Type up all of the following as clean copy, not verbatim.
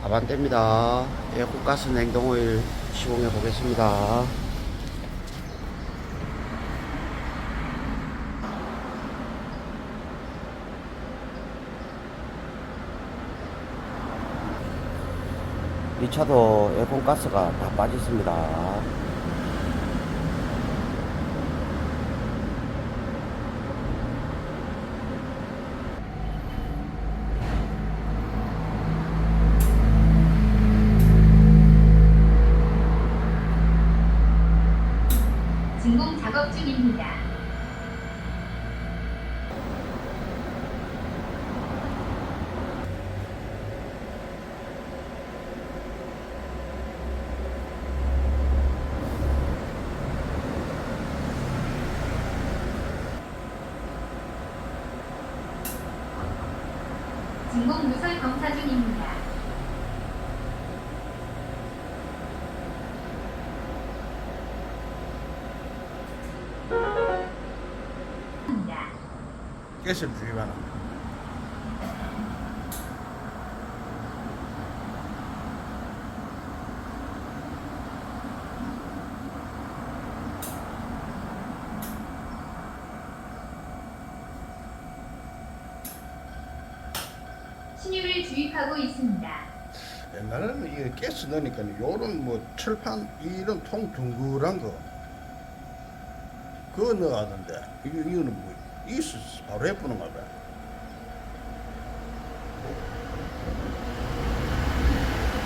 하반대입니다. 에어컨 가스 냉동오일 시공해 보겠습니다. 이 차도 에어컨 가스가 다 빠졌습니다. 진공 작업 중입니다. 진공 누설 검사 중입니다. 가스를 주입하는 신유를 주입하고 있습니다. 옛날에는 이게 가스 넣으니까 요런 뭐 철판 이런 통 둥글한 거 그거 넣어가던데 이거는 뭐 있어 바로 예쁘는가 봐.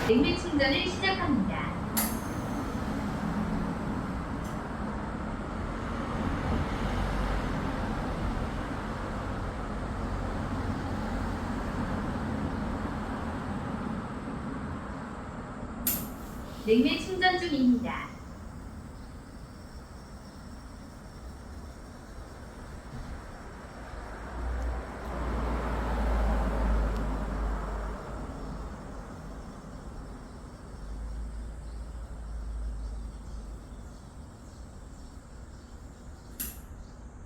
냉매 충전을 시작합니다. 냉매 충전 중입니다.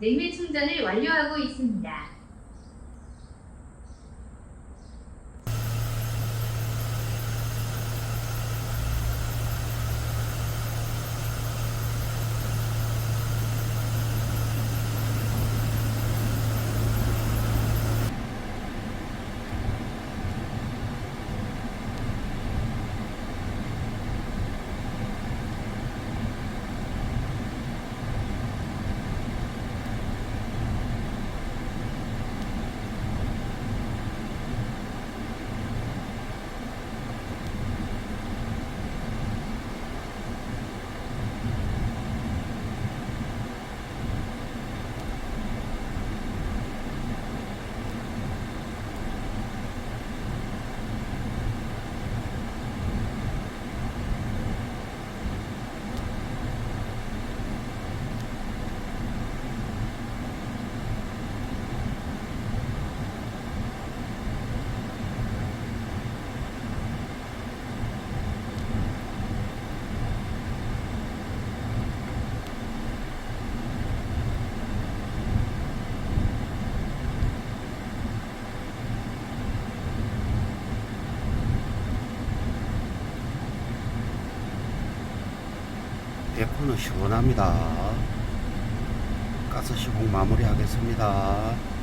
냉매 충전을 완료하고 있습니다. 에어컨은 시원합니다. 가스 시공 마무리 하겠습니다.